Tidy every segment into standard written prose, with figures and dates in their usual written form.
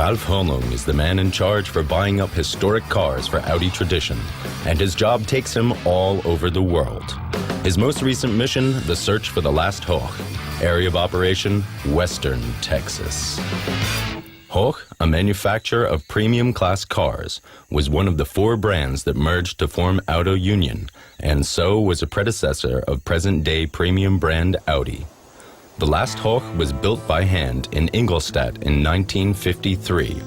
Ralf Hornung is the man in charge for buying up historic cars for Audi Tradition, and his job takes him all over the world. His most recent mission, the search for the last Horch. Area of operation, Western Texas. Horch, a manufacturer of premium class cars, was one of the 4 brands that merged to form Auto Union, and so was a predecessor of present-day premium brand Audi. The last Horch was built by hand in Ingolstadt in 1953,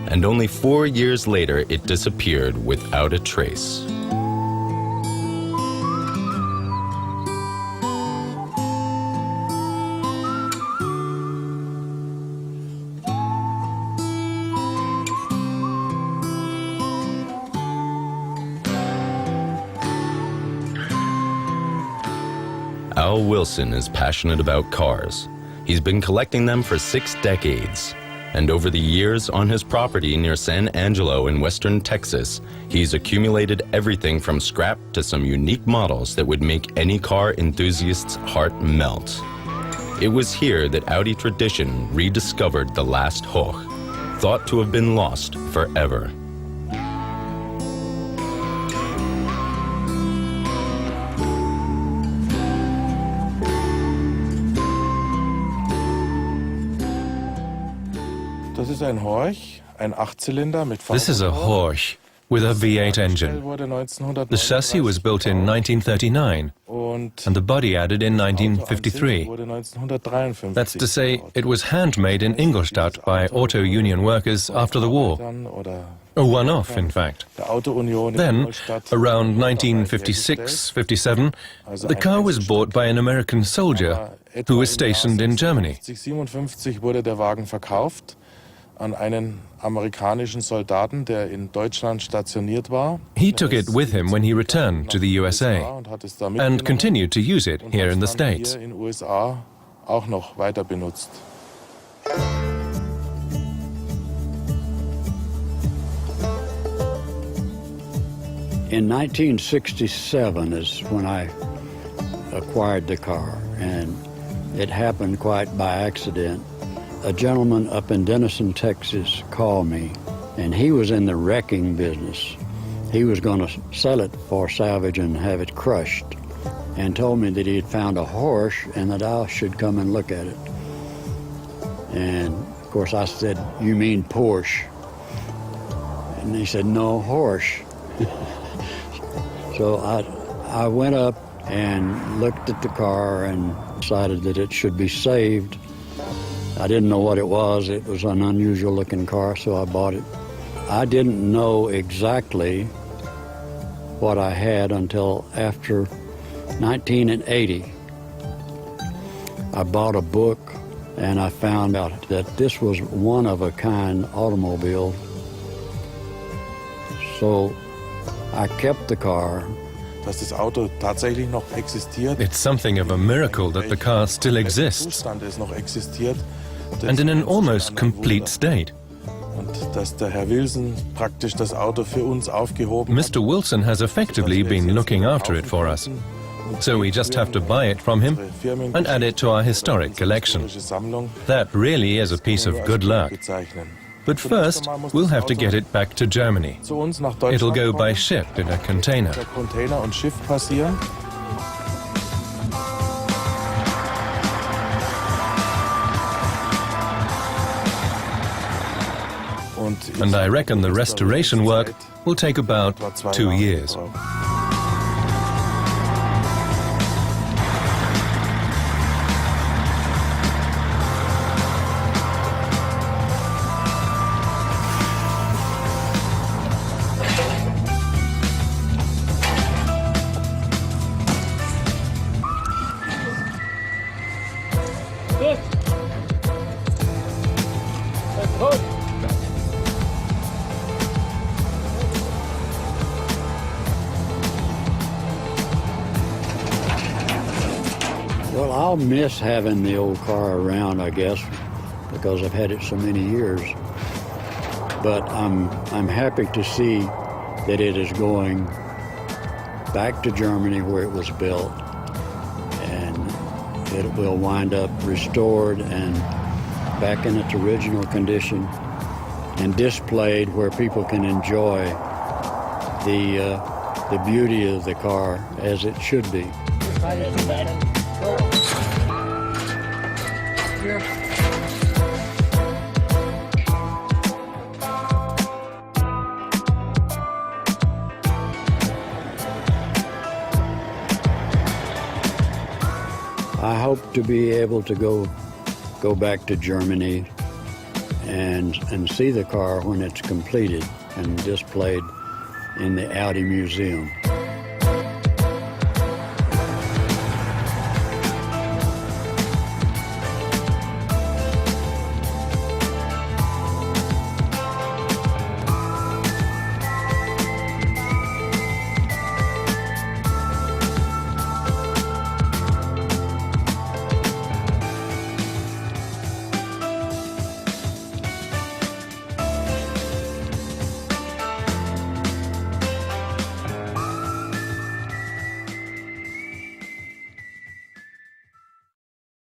and only 4 years later it disappeared without a trace. Al Wilson is passionate about cars. He's been collecting them for 6 decades. And over the years on his property near San Angelo in western Texas, he's accumulated everything from scrap to some unique models that would make any car enthusiast's heart melt. It was here that Audi Tradition rediscovered the last Horch, thought to have been lost forever. Das ist ein Horch, ein 8-Cylinder mit This is a Horch with a V8 engine. The chassis was built in 1939 and the body added in 1953. That's to say, it was handmade in Ingolstadt by Auto Union workers after the war. A one-off, in fact. Then, around 1956-57, the car was bought by an American soldier who was stationed in Germany. wurde der Wagen verkauft an einen amerikanischen Soldaten, der in Deutschland stationiert war. He took it with him when he returned to the USA and continued to use it here in the States. In USA auch noch weiter benutzt. In 1967 is when I acquired the car, and it happened quite by accident. A gentleman up in Denison, Texas called me, and he was in the wrecking business. He was going to sell it for salvage and have it crushed, and told me that he had found a Horch and that I should come and look at it. And of course I said, "You mean Porsche?" And he said, "No, Horch." So I went up and looked at the car and decided that it should be saved. I didn't know what it was. It was an unusual looking car, so I bought it. I didn't know exactly what I had until after 1980. I bought a book and I found out that this was one-of-a-kind automobile. So I kept the car. Dass das Auto tatsächlich noch existiert. It's something of a miracle that the car still exists, Zustand es noch existiert. and in an almost complete state. Und dass der Herr Wilson praktisch das Auto für uns aufgehoben hat. Mr. Wilson has effectively been looking after it for us, so we just have to buy it from him and add it to our historic collection. That really is a piece of good luck. But first, we'll have to get it back to Germany. It'll go by ship in a container. Container und Schiff passieren. And I reckon the restoration work will take about 2 years. Well, I'll miss having the old car around, I guess, because I've had it so many years. But I'm happy to see that it is going back to Germany where it was built, and it will wind up restored and back in its original condition. and displayed where people can enjoy the beauty of the car as it should be. I hope to be able to go back to Germany and see the car when it's completed and displayed in the Audi Museum.